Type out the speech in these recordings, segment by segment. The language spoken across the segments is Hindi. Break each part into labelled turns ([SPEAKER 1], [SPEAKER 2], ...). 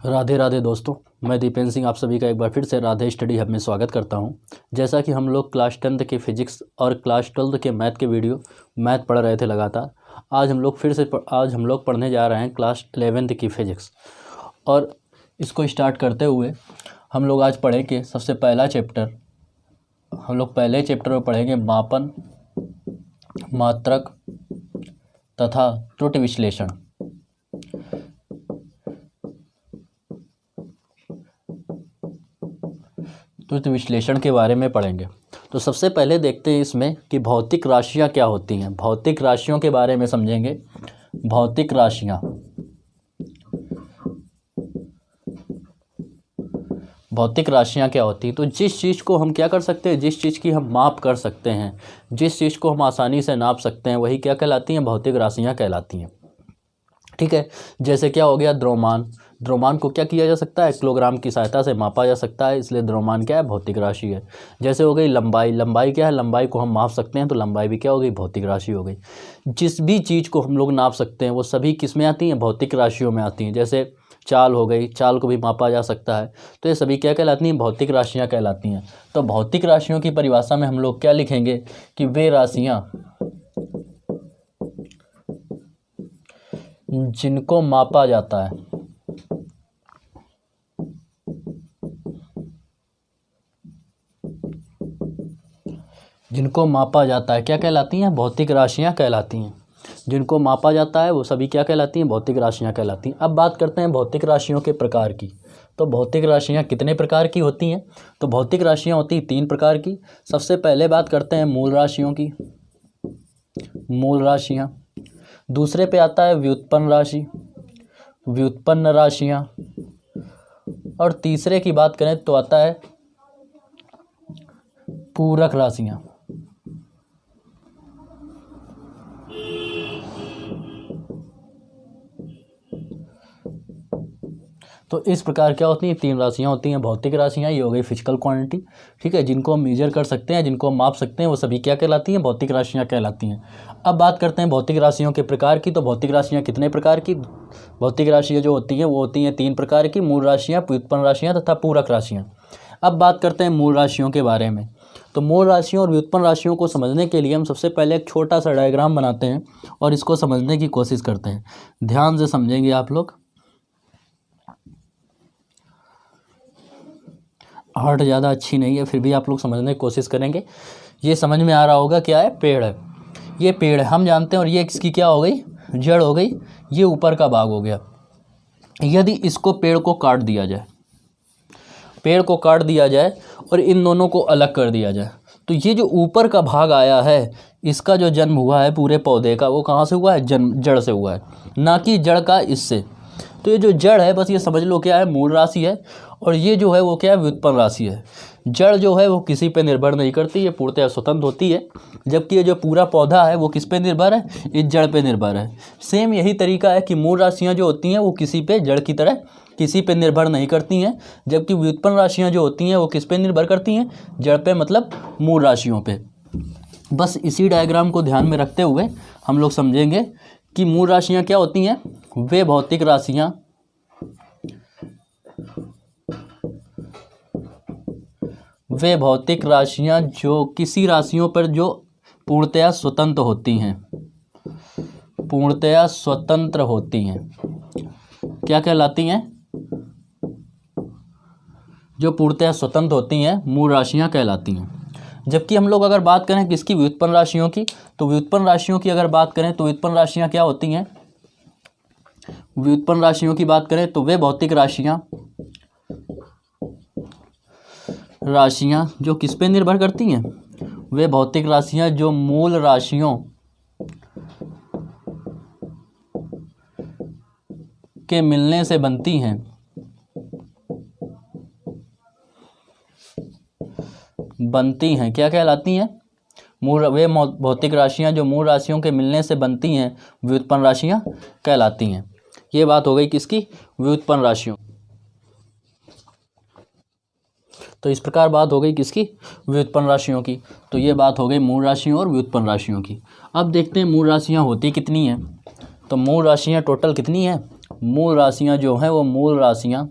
[SPEAKER 1] राधे राधे दोस्तों, मैं दीपेंद्र सिंह आप सभी का एक बार फिर से राधे स्टडी हब में स्वागत करता हूं। जैसा कि हम लोग क्लास 10th के फिजिक्स और क्लास 12th के मैथ के वीडियो मैथ पढ़ रहे थे लगातार। आज हम लोग पढ़ने जा रहे हैं क्लास 11th की फिजिक्स। और इसको स्टार्ट करते हुए हम लोग आज पढ़ेंगे सबसे पहला चैप्टर। हम लोग पहले चैप्टर में पढ़ेंगे मापन, मात्रक तथा त्रुटि विश्लेषण। त्रुटि विश्लेषण के बारे में पढ़ेंगे। तो सबसे पहले देखते हैं इसमें कि भौतिक राशियां क्या होती हैं। भौतिक राशियों के बारे में समझेंगे। भौतिक राशियां, भौतिक राशियां क्या होती हैं? तो जिस चीज़ को हम क्या कर सकते हैं, जिस चीज़ की हम माप कर सकते हैं, जिस चीज़ को हम आसानी से नाप सकते हैं, वही क्या कहलाती हैं? भौतिक राशियां कहलाती हैं। ठीक है, जैसे क्या हो गया द्रव्यमान। द्रव्यमान को क्या किया जा सकता है? किलोग्राम की सहायता से मापा जा सकता है, इसलिए द्रव्यमान क्या है? भौतिक राशि है। जैसे हो गई लंबाई। लंबाई क्या है? लंबाई को हम माप सकते हैं, तो लंबाई भी क्या हो गई? भौतिक राशि हो गई। जिस भी चीज़ को हम लोग नाप सकते हैं वो सभी किस में आती हैं? भौतिक राशियों में आती हैं। जैसे चाल हो गई, चाल को भी मापा जा सकता है, तो ये सभी क्या कहलाती हैं? भौतिक राशियाँ कहलाती हैं। तो भौतिक राशियों की परिभाषा में हम लोग क्या लिखेंगे कि वे राशियाँ जिनको मापा जाता है, जिनको मापा जाता है क्या कहलाती हैं? भौतिक राशियां कहलाती हैं। जिनको मापा जाता है वो सभी क्या कहलाती हैं? भौतिक राशियां कहलाती हैं। अब बात करते हैं भौतिक राशियों के प्रकार की। तो भौतिक राशियां कितने प्रकार की होती हैं? तो भौतिक राशियां होती हैं 3 प्रकार की। सबसे पहले बात करते हैं मूल राशियों की। मूल राशियां। दूसरे पे आता है व्युत्पन्न राशि, व्युत्पन्न राशियां। और तीसरे की बात करें तो आता है पूरक राशियां। तो इस प्रकार क्या होती हैं? 3 राशियां होती हैं भौतिक राशियां। ये हो गई फिजिकल क्वांटिटी, ठीक है, जिनको हम मेजर कर सकते हैं, जिनको हम माप सकते हैं, वो सभी क्या कहलाती हैं? भौतिक राशियां कहलाती हैं। अब बात करते हैं भौतिक राशियों के प्रकार की। तो भौतिक राशियां कितने प्रकार की? भौतिक राशियां जो होती हैं वो होती हैं 3 प्रकार की। मूल राशियां, व्युत्पन्न राशियां तथा पूरक राशियां। अब बात करते हैं मूल राशियों के बारे में। तो मूल राशियों और व्युत्पन्न राशियों को समझने के लिए हम सबसे पहले एक छोटा सा डायग्राम बनाते हैं और इसको समझने की कोशिश करते हैं। ध्यान से समझेंगे आप लोग। आर्ट ज़्यादा अच्छी नहीं है, फिर भी आप लोग समझने की कोशिश करेंगे। ये समझ में आ रहा होगा क्या है? पेड़ है। ये पेड़ है, हम जानते हैं। और ये इसकी क्या हो गई? जड़ हो गई। ये ऊपर का भाग हो गया। यदि इसको पेड़ को काट दिया जाए, पेड़ को काट दिया जाए और इन दोनों को अलग कर दिया जाए, तो ये जो ऊपर का भाग आया है, इसका जो जन्म हुआ है पूरे पौधे का, वो कहाँ से हुआ है? जड़ से हुआ है, ना कि जड़ का इससे। तो ये जो जड़ है, बस ये समझ लो क्या है? मूल राशि है। और ये जो है वो क्या है? व्युत्पन्न राशि है। जड़ जो है वो किसी पे निर्भर नहीं करती, ये पूर्णतः स्वतंत्र होती है। जबकि ये जो पूरा पौधा है वो किस पे निर्भर है? इस जड़ पे निर्भर है। सेम यही तरीका है कि मूल राशियाँ जो होती हैं वो किसी पे, जड़ की तरह किसी पे निर्भर नहीं करती हैं। जबकि व्युत्पन्न राशियाँ जो होती हैं वो किस पे निर्भर करती हैं? जड़ पे, मतलब मूल राशियों पे। बस इसी डायग्राम को ध्यान में रखते हुए हम लोग समझेंगे कि मूल राशियाँ क्या होती हैं। वे भौतिक राशियाँ जो किसी राशियों पर जो पूर्णतया स्वतंत्र होती हैं, पूर्णतया स्वतंत्र होती हैं, क्या कहलाती हैं? जो पूर्णतया स्वतंत्र होती हैं मूल राशियां कहलाती हैं। जबकि हम लोग अगर बात करें किसकी? व्युत्पन्न राशियों की। तो व्युत्पन्न राशियों की अगर बात करें तो व्युत्पन्न राशियां क्या होती हैं? व्युत्पन्न राशियों की बात करें तो वे भौतिक राशियां जो किस पे निर्भर करती हैं? वे भौतिक राशियां जो मूल राशियों के मिलने से बनती हैं, क्या कहलाती हैं? वे भौतिक राशियां जो मूल राशियों के मिलने से बनती हैं, व्युत्पन्न राशियां कहलाती हैं। ये बात हो गई किसकी? व्युत्पन्न राशियों। तो इस प्रकार बात हो गई किसकी? व्युत्पन्न राशियों की। तो ये बात हो गई मूल राशियों और व्युत्पन्न राशियों की। अब देखते हैं मूल राशियां होती कितनी हैं। तो मूल राशियां टोटल कितनी हैं? मूल राशियाँ जो हैं वो मूल राशियाँ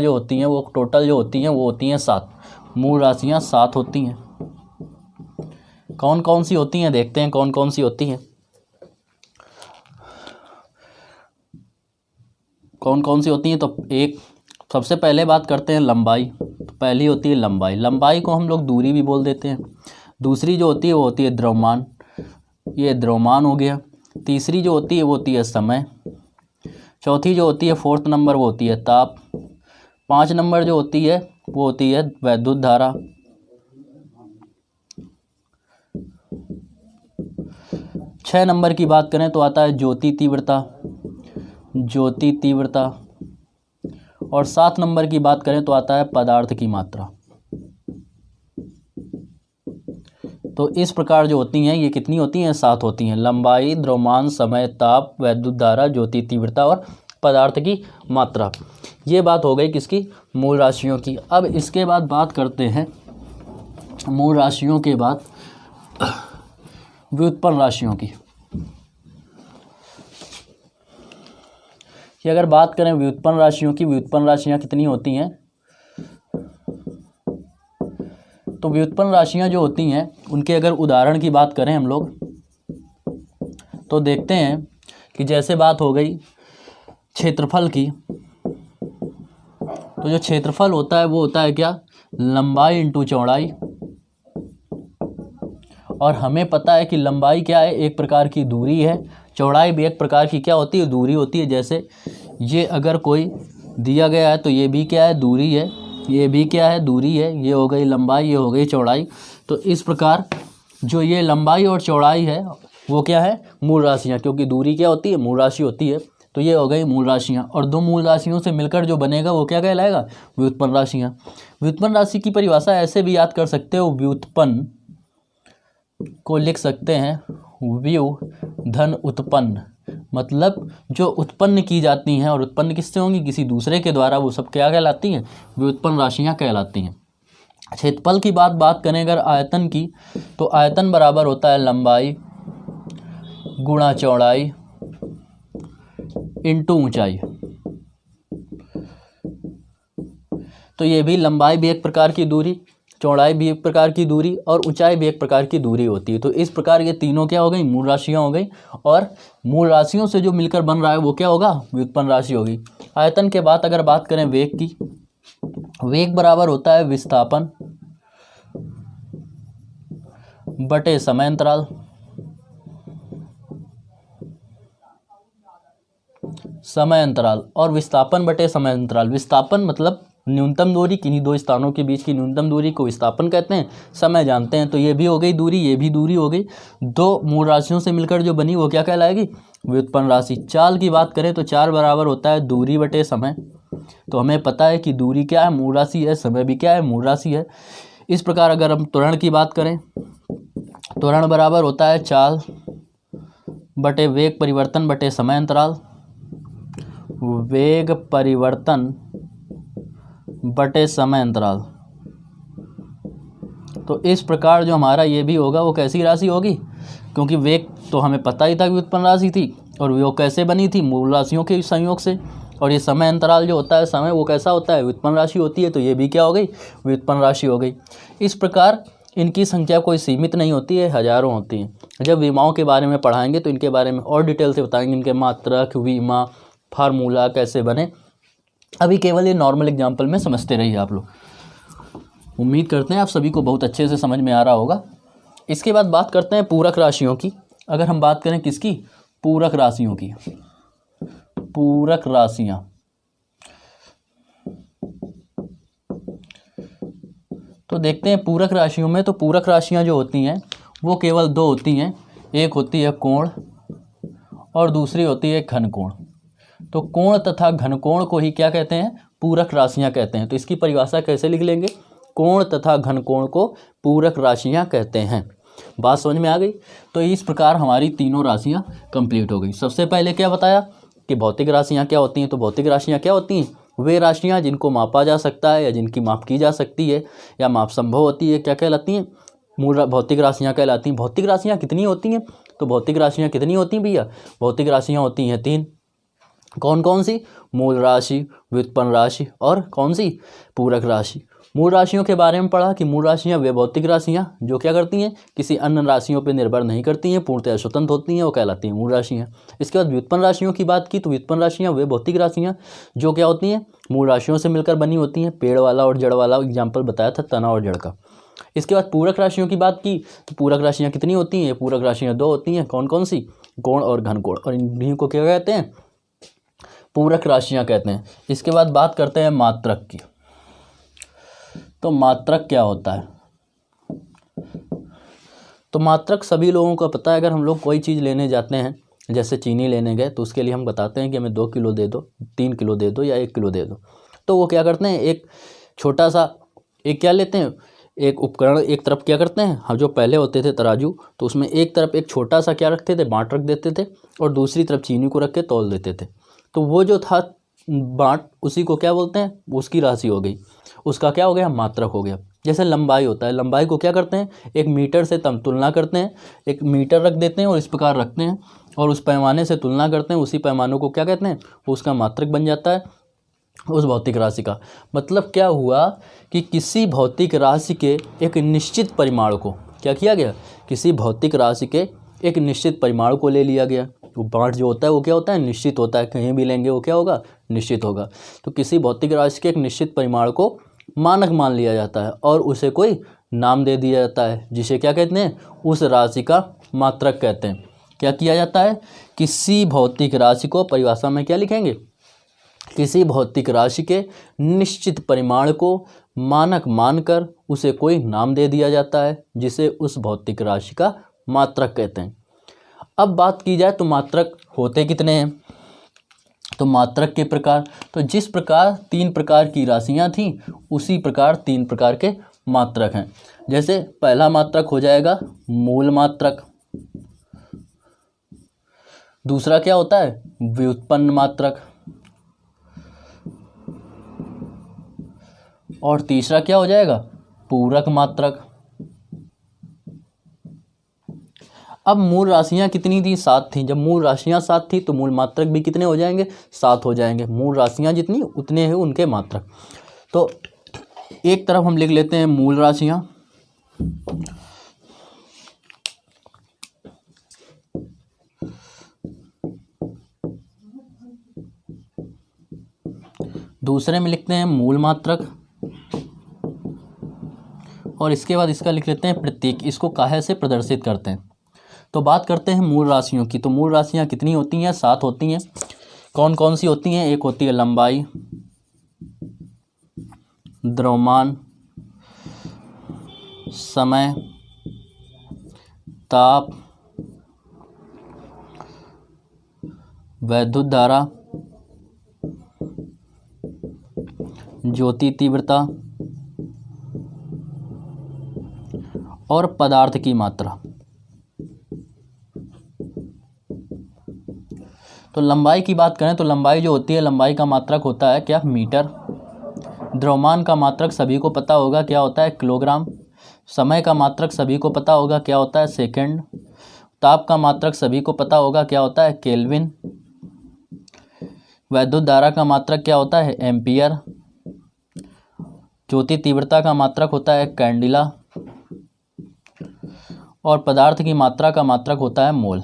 [SPEAKER 1] जो होती हैं वो टोटल जो होती हैं वो होती हैं 7। मूल राशियाँ 7 होती हैं। कौन कौन सी होती हैं देखते हैं कौन कौन सी होती हैं। कौन कौन सी होती हैं तो एक सबसे पहले बात करते हैं लंबाई। तो पहली होती है लंबाई। लंबाई को हम लोग दूरी भी बोल देते हैं। दूसरी जो होती है वो होती है द्रव्यमान, ये द्रव्यमान हो गया। तीसरी जो होती है वो होती है समय। चौथी जो होती है 4th नंबर वो होती है ताप। 5 नंबर जो होती है वो होती है वैद्युत धारा। 6 नंबर की बात करें तो आता है ज्योति तीव्रता। और 7 नंबर की बात करें तो आता है पदार्थ की मात्रा। तो इस प्रकार जो होती हैं ये कितनी होती हैं 7 होती हैं। लंबाई, द्रव्यमान, समय, ताप, वैद्युत धारा, ज्योति तीव्रता और पदार्थ की मात्रा। ये बात हो गई किसकी, मूल राशियों की। अब इसके बाद बात करते हैं मूल राशियों के बाद व्युत्पन्न राशियों की। कि अगर बात करें व्युत्पन्न राशियों की, व्युत्पन्न राशियाँ कितनी होती हैं तो व्युत्पन्न राशियाँ जो होती हैं उनके अगर उदाहरण की बात करें हम लोग तो देखते हैं कि जैसे बात हो गई क्षेत्रफल की। तो जो क्षेत्रफल होता है वो होता है क्या, लंबाई इंटू चौड़ाई। और हमें पता है कि लंबाई क्या है, एक प्रकार की दूरी है। चौड़ाई भी एक प्रकार की क्या होती है, दूरी होती है। जैसे ये अगर कोई दिया गया है तो ये भी क्या है, दूरी है। ये भी क्या है, दूरी है। ये हो गई लंबाई, ये हो गई चौड़ाई। तो इस प्रकार जो ये लंबाई और चौड़ाई है वो क्या है, मूल राशियाँ, क्योंकि दूरी क्या होती है, मूल राशि होती है। तो ये हो गई मूल राशियाँ। और दो मूल राशियों से मिलकर जो बनेगा वो क्या कहलाएगा, व्युत्पन्न राशियाँ। व्युत्पन्न राशि की परिभाषा ऐसे भी याद कर सकते हो, व्युत्पन्न को लिख सकते हैं व्यू धन उत्पन्न, मतलब जो उत्पन्न की जाती हैं और उत्पन्न किससे होंगी, किसी दूसरे के द्वारा, वो सब क्या कहलाती हैं, व्युत्पन्न राशियाँ कहलाती हैं। क्षेत्रफल की बात करें अगर आयतन की, तो आयतन बराबर होता है लंबाई गुणा चौड़ाई इंटू ऊंचाई। तो ये भी लंबाई भी एक प्रकार की दूरी, चौड़ाई भी एक प्रकार की दूरी और ऊंचाई भी एक प्रकार की दूरी होती है। तो इस प्रकार ये तीनों क्या हो गई, मूल राशियाँ हो गई। और मूल राशियों से जो मिलकर बन रहा है वो क्या होगा, व्युत्पन्न राशि होगी। आयतन के बाद अगर बात करें वेग की, वेग बराबर होता है विस्थापन बटे समय अंतराल। समय अंतराल और विस्थापन बटे समय अंतराल। विस्थापन मतलब न्यूनतम दूरी, किन्हीं दो स्थानों के बीच की न्यूनतम दूरी को विस्थापन कहते हैं। समय जानते हैं, तो ये भी हो गई दूरी, ये भी दूरी हो गई। दो मूल राशियों से मिलकर जो बनी वो क्या कहलाएगी, व्युत्पन्न राशि। चाल की बात करें तो चाल बराबर होता है दूरी बटे समय। तो हमें पता है कि दूरी क्या है, मूल राशि है, समय भी क्या है, मूल राशि है। इस प्रकार अगर हम त्वरण की बात करें, त्वरण बराबर होता है चाल बटे वेग परिवर्तन बटे समय अंतराल। वेग परिवर्तन बटे समय अंतराल। तो इस प्रकार जो हमारा ये भी होगा वो कैसी राशि होगी, क्योंकि वेग तो हमें पता ही था कि व्युत्पन्न राशि थी, और वो कैसे बनी थी, मूल राशियों के संयोग से। और ये समय अंतराल जो होता है, समय, वो कैसा होता है, व्युत्पन्न राशि होती है। तो ये भी क्या हो गई, व्युत्पन्न राशि हो गई। इस प्रकार इनकी संख्या कोई सीमित नहीं होती है, हजारों होती हैं। जब विमाओं के बारे में पढ़ाएंगे तो इनके बारे में और डिटेल से बताएंगे, इनके मात्रक, विमा, फार्मूला कैसे बने। अभी केवल ये नॉर्मल एग्जाम्पल में समझते रहिए आप लोग। उम्मीद करते हैं आप सभी को बहुत अच्छे से समझ में आ रहा होगा। इसके बाद बात करते हैं पूरक राशियों की। अगर हम बात करें किसकी, पूरक राशियों की, पूरक राशियाँ। तो देखते हैं पूरक राशियों में, तो पूरक राशियाँ जो होती हैं वो केवल दो होती हैं। एक होती है कोण और दूसरी होती है घन कोण। तो कोण तथा घन कोण को ही क्या कहते हैं, पूरक राशियाँ कहते हैं। तो इसकी परिभाषा कैसे लिख लेंगे, कोण तथा घन कोण को पूरक राशियाँ कहते हैं। बात समझ में आ गई। तो इस प्रकार हमारी तीनों राशियाँ कंप्लीट हो गई। सबसे पहले क्या बताया कि भौतिक राशियाँ क्या होती हैं। तो भौतिक राशियाँ क्या होती हैं, वे राशियाँ जिनको मापा जा सकता है या जिनकी माप की जा सकती है या माप संभव होती है, क्या कहलाती हैं, मूल भौतिक राशियाँ कहलाती हैं। भौतिक राशियाँ कितनी होती हैं, तो भौतिक राशियाँ कितनी होती हैं भैया, भौतिक राशियाँ होती हैं 3। कौन कौन सी? मूल राशि, व्युत्पन्न राशि और कौन सी? पूरक राशि। मूल राशियों के बारे में पढ़ा कि मूल राशियाँ वे भौतिक राशियाँ जो क्या करती हैं, किसी अन्य राशियों पर निर्भर नहीं करती हैं, पूर्णतः स्वतंत्र होती हैं, वो कहलाती हैं मूल राशियाँ। इसके बाद व्युत्पन्न राशियों की बात की तो व्युत्पन्न राशियाँ वे भौतिक राशियाँ जो क्या होती हैं, मूल राशियों से मिलकर बनी होती हैं। पेड़ वाला और जड़ वाला एग्जाम्पल बताया था, तना और जड़ का। इसके बाद पूरक राशियों की बात की तो पूरक राशियाँ कितनी होती हैं? पूरक राशियाँ 2 होती हैं। कौन कौन सी? कोण और घनकोण, और इन्हीं को क्या कहते हैं? पूरक राशियाँ कहते हैं। इसके बाद बात करते हैं मात्रक की। तो मात्रक क्या होता है? तो मात्रक सभी लोगों को पता है। अगर हम लोग कोई चीज़ लेने जाते हैं, जैसे चीनी लेने गए, तो उसके लिए हम बताते हैं कि हमें 2 किलो दे दो, 3 किलो दे दो या 1 किलो दे दो। तो वो क्या करते हैं, एक छोटा सा एक क्या लेते हैं, एक उपकरण एक तरफ क्या करते हैं, हम जो पहले होते थे तराजू, तो उसमें एक तरफ एक छोटा सा क्या रखते थे, बाँट रख देते थे, और दूसरी तरफ चीनी को रख के तौल देते थे। तो वो जो था बाँट, उसी को क्या बोलते हैं, उसकी राशि हो गई, उसका क्या हो गया, मात्रक हो गया। जैसे लंबाई होता है, लंबाई को क्या करते हैं, एक मीटर से तुलना करते हैं, एक मीटर रख देते हैं और इस प्रकार रखते हैं और उस पैमाने से तुलना करते हैं, उसी पैमाने को क्या कहते हैं, उसका मात्रक बन जाता है उस भौतिक राशि का। मतलब क्या हुआ कि किसी भौतिक राशि के एक निश्चित परिमाण को क्या किया गया, किसी भौतिक राशि के एक निश्चित परिमाण को ले लिया गया। वो बाँट जो होता है वो क्या होता है, निश्चित होता है, कहीं भी लेंगे वो क्या होगा, निश्चित होगा। तो किसी भौतिक राशि के एक निश्चित परिमाण को मानक मान लिया जाता है और उसे कोई नाम दे दिया जाता है, जिसे क्या कहते हैं, उस राशि का मात्रक कहते हैं। क्या किया जाता है, किसी भौतिक राशि को परिभाषा में क्या लिखेंगे, किसी भौतिक राशि के निश्चित परिमाण को मानक मानकर उसे कोई नाम दे दिया जाता है, जिसे उस भौतिक राशि का मात्रक कहते हैं। अब बात की जाए तो मात्रक होते कितने हैं, तो मात्रक के प्रकार, तो जिस प्रकार 3 प्रकार की राशियां थीं उसी प्रकार 3 प्रकार के मात्रक हैं। जैसे पहला मात्रक हो जाएगा मूल मात्रक, दूसरा क्या होता है, व्युत्पन्न मात्रक, और तीसरा क्या हो जाएगा, पूरक मात्रक। अब मूल राशियां कितनी थी, 7 थी। जब मूल राशियां 7 थी तो मूल मात्रक भी कितने हो जाएंगे, 7 हो जाएंगे। मूल राशियां जितनी उतने हैं उनके मात्रक। तो एक तरफ हम लिख लेते हैं मूल राशियां, दूसरे में लिखते हैं मूल मात्रक, और इसके बाद इसका लिख लेते हैं प्रतीक, इसको काहे से प्रदर्शित करते हैं। तो बात करते हैं मूल राशियों की। तो मूल राशियां कितनी होती हैं, 7 होती हैं। कौन कौन सी होती हैं, एक होती है लंबाई, द्रव्यमान, समय, ताप, वैद्युत धारा, ज्योति तीव्रता और पदार्थ की मात्रा। तो लंबाई की बात करें तो लंबाई जो होती है, लंबाई का मात्रक होता है क्या, मीटर। द्रव्यमान का मात्रक सभी को पता होगा क्या होता है, किलोग्राम। समय का मात्रक सभी को पता होगा क्या होता है, सेकंड। ताप का मात्रक सभी को पता होगा क्या होता है, केल्विन। वैद्युत धारा का मात्रक क्या होता है, एम्पियर। ज्योति तीव्रता का मात्रक होता है कैंडिला, और पदार्थ की मात्रा का मात्रक होता है मोल।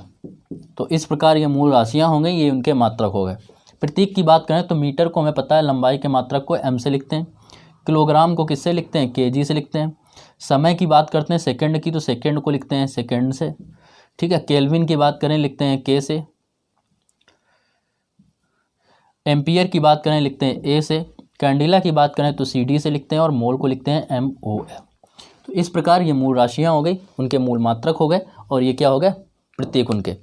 [SPEAKER 1] तो इस प्रकार ये मूल राशियां हो गई, ये उनके मात्रक हो गए। प्रतीक की बात करें तो मीटर को हमें पता है, लंबाई के मात्रक को एम से लिखते हैं। किलोग्राम को किससे लिखते हैं, केजी से लिखते हैं। समय की बात करते हैं सेकंड की, तो सेकंड को लिखते हैं सेकंड से, ठीक है। केल्विन की बात करें लिखते हैं के से। एम्पियर की बात करें लिखते हैं ए से। कैंडिला की बात करें तो सी डी से लिखते हैं, और मोल को लिखते हैं एम ओ एल। तो इस प्रकार ये मूल राशियाँ हो गई, उनके मूल मात्रक हो गए, और ये क्या हो गए, प्रतीक उनके।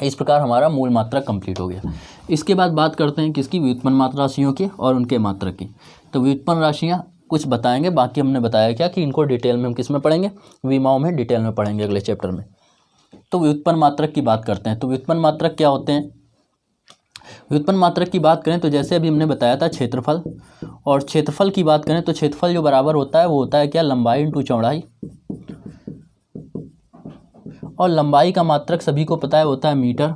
[SPEAKER 1] इस प्रकार हमारा मूल मात्रक कंप्लीट हो गया। इसके बाद बात करते हैं किसकी, व्युत्पन्न मात्रा राशियों की और उनके मात्रक की। तो व्युत्पन्न राशियाँ कुछ बताएंगे, बाकी हमने बताया क्या कि इनको डिटेल में हम किस में पढ़ेंगे, विमाओं में डिटेल में पढ़ेंगे अगले चैप्टर में। तो व्युत्पन्न मात्रक की बात करते हैं। तो व्युत्पन्न मात्रक क्या होते हैं, व्युत्पन्न मात्रक की बात करें तो जैसे अभी हमने बताया था क्षेत्रफल, और क्षेत्रफल की बात करें तो क्षेत्रफल जो बराबर होता है वो होता है क्या, लंबाई इंटू चौड़ाई। और लंबाई का मात्रक सभी को पता है होता है मीटर,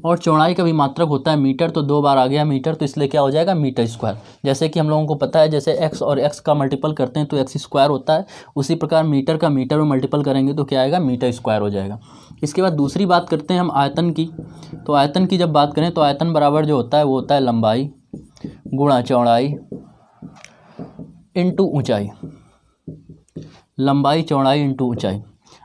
[SPEAKER 1] और चौड़ाई का भी मात्रक होता है मीटर, तो 2 बार आ गया मीटर, तो इसलिए क्या हो जाएगा मीटर स्क्वायर। जैसे कि हम लोगों को पता है जैसे x और x का मल्टीपल करते हैं तो x स्क्वायर होता है, उसी प्रकार मीटर का मीटर में मल्टीपल करेंगे तो क्या आएगा, मीटर स्क्वायर हो जाएगा। इसके बाद दूसरी बात करते हैं हम आयतन की। तो आयतन की जब बात करें तो आयतन बराबर जो होता है वो होता है लंबाई गुणा चौड़ाई इंटू ऊंचाई, लंबाई चौड़ाई इंटू ऊंचाई।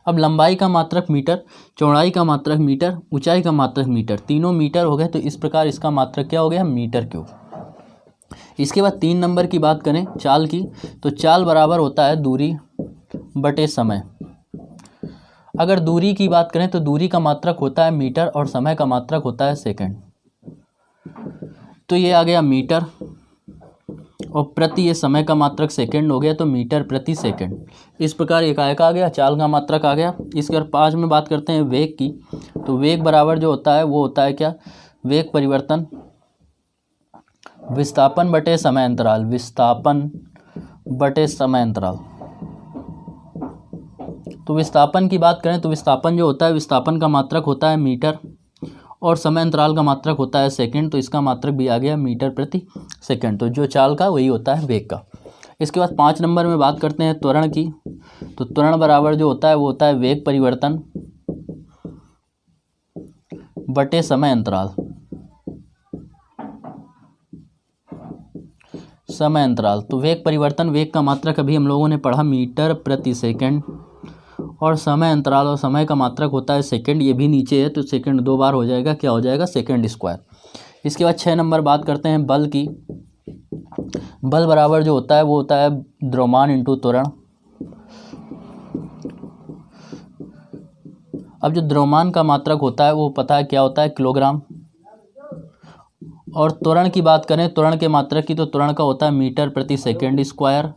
[SPEAKER 1] अब लंबाई का मात्रक मीटर, चौड़ाई का मात्रक मीटर, ऊंचाई का मात्रक मीटर, तीनों मीटर हो गए, तो इस प्रकार इसका मात्रक क्या हो गया, मीटर क्यूब। इसके बाद 3 नंबर की बात करें चाल की, तो चाल बराबर होता है दूरी बटे समय। अगर दूरी की बात करें तो दूरी का मात्रक होता है मीटर और समय का मात्रक होता है सेकंड। तो ये आ गया मीटर और प्रति, ये समय का मात्रक सेकंड हो गया, तो मीटर प्रति सेकंड। इस प्रकार एकाएक आ गया, चाल का मात्रक आ गया। इसके बाद 5 में बात करते हैं वेग की। तो वेग बराबर जो होता है वो होता है क्या, वेग परिवर्तन विस्थापन बटे समय अंतराल, विस्थापन बटे समय अंतराल। तो विस्थापन की बात करें तो विस्थापन जो होता है, विस्थापन का मात्रक होता है मीटर और समय अंतराल का मात्रक होता है सेकंड, तो इसका मात्रक भी आ गया मीटर प्रति सेकंड। तो जो चाल का वही होता है वेग का। इसके बाद 5 नंबर में बात करते हैं त्वरण की। तो त्वरण बराबर जो होता है वो होता है वेग परिवर्तन बटे समय अंतराल, समय अंतराल। तो वेग परिवर्तन, वेग का मात्रक अभी हम लोगों ने पढ़ा मीटर प्रति सेकंड, और समय अंतराल और समय का मात्रक होता है सेकंड, ये भी नीचे है तो सेकंड 2 बार हो जाएगा, क्या हो जाएगा, सेकंड स्क्वायर। इसके बाद 6 नंबर बात करते हैं बल की। बल बराबर जो होता है वो होता है द्रव्यमान इंटू त्वरण। अब जो द्रव्यमान का मात्रक होता है वो पता है क्या होता है, किलोग्राम। और त्वरण की बात करें, त्वरण के मात्रक की, तो त्वरण का होता है मीटर प्रति सेकंड स्क्वायर।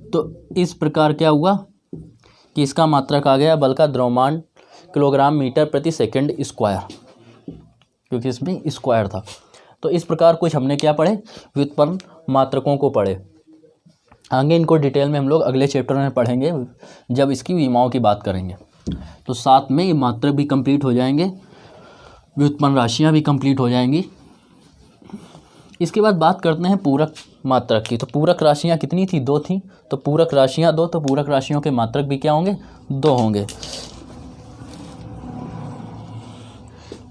[SPEAKER 1] तो इस प्रकार क्या हुआ कि इसका मात्रक आ गया बल का द्रव्यमान किलोग्राम मीटर प्रति सेकंड स्क्वायर, क्योंकि इसमें स्क्वायर था। तो इस प्रकार कुछ हमने क्या पढ़े, व्युत्पन्न मात्रकों को पढ़े। आगे इनको डिटेल में हम लोग अगले चैप्टर में पढ़ेंगे जब इसकी विमाओं की बात करेंगे। तो साथ में ये मात्रक भी कंप्लीट हो जाएंगे, व्युत्पन्न राशियाँ भी कंप्लीट हो जाएंगी। इसके बाद बात करते हैं पूरक मात्रक की। तो पूरक राशियाँ कितनी थी, 2 थी। तो पूरक राशियाँ 2, तो पूरक राशियों के मात्रक भी क्या होंगे, 2 होंगे।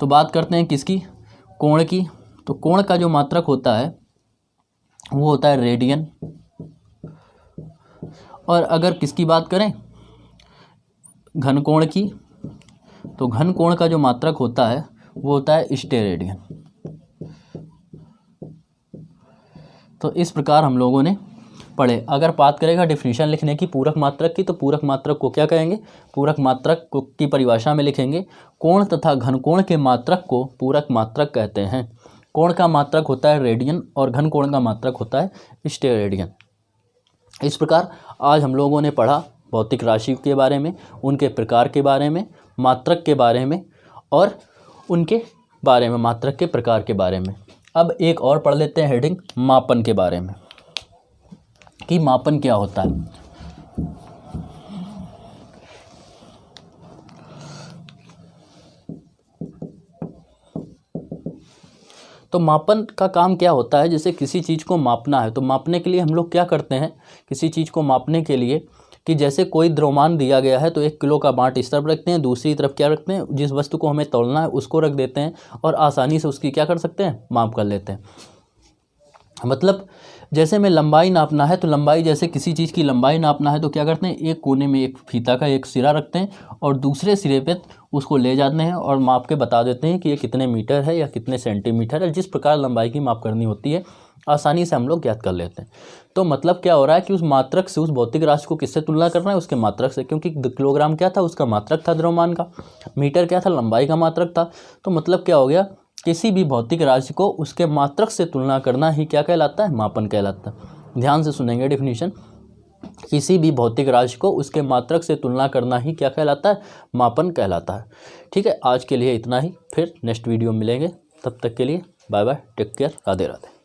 [SPEAKER 1] तो बात करते हैं किसकी, कोण की। तो कोण का जो मात्रक होता है वो होता है रेडियन। और अगर किसकी बात करें, घनकोण की, तो घनकोण का जो मात्रक होता है वो होता है स्टेरेडियन। तो इस प्रकार हम लोगों ने पढ़े। अगर बात करेगा डेफिनेशन लिखने की पूरक मात्रक की, तो पूरक मात्रक को क्या कहेंगे, पूरक मात्रक की परिभाषा में लिखेंगे, कोण तथा घनकोण के मात्रक को पूरक मात्रक कहते हैं। कोण का मात्रक होता है रेडियन और घनकोण का मात्रक होता है स्टेरेडियन। इस प्रकार आज हम लोगों ने पढ़ा भौतिक राशि के बारे में, उनके प्रकार के बारे में, मात्रक के बारे में और उनके बारे में, मात्रक के प्रकार के बारे में। अब एक और पढ़ लेते हैं हेडिंग, मापन के बारे में, कि मापन क्या होता है। तो मापन का काम क्या होता है, जैसे किसी चीज़ को मापना है तो मापने के लिए हम लोग क्या करते हैं, किसी चीज़ को मापने के लिए कि जैसे कोई द्रव्यमान दिया गया है तो 1 किलो का बाँट इस तरफ रखते हैं, दूसरी तरफ क्या रखते हैं, जिस वस्तु को हमें तौलना है उसको रख देते हैं और आसानी से उसकी क्या कर सकते हैं, माप कर लेते हैं। मतलब जैसे में लंबाई नापना है तो लंबाई, जैसे किसी चीज़ की लंबाई नापना है तो क्या करते हैं, एक कोने में एक फीता का एक सिरा रखते हैं और दूसरे सिरे पे उसको ले जाते हैं और माप के बता देते हैं कि ये कितने मीटर है या कितने सेंटीमीटर है। जिस प्रकार लंबाई की माप करनी होती है आसानी से हम लोग ज्ञात कर लेते हैं। तो मतलब क्या हो रहा है कि उस मात्रक से, उस भौतिक राशि को किससे तुलना करना है, उसके मात्रक से, क्योंकि किलोग्राम क्या था, उसका मात्रक था द्रव्यमान का, मीटर क्या था, लंबाई का मात्रक था। तो मतलब क्या हो गया, किसी भी भौतिक राशि को उसके मात्रक से तुलना करना ही क्या कहलाता है, मापन कहलाता है। ध्यान से सुनेंगे डेफिनेशन, किसी भी भौतिक राशि को उसके मात्रक से तुलना करना ही क्या कहलाता है, मापन कहलाता है। ठीक है, आज के लिए इतना ही, फिर नेक्स्ट वीडियो मिलेंगे, तब तक के लिए bye bye, take care, Radhe Radhe.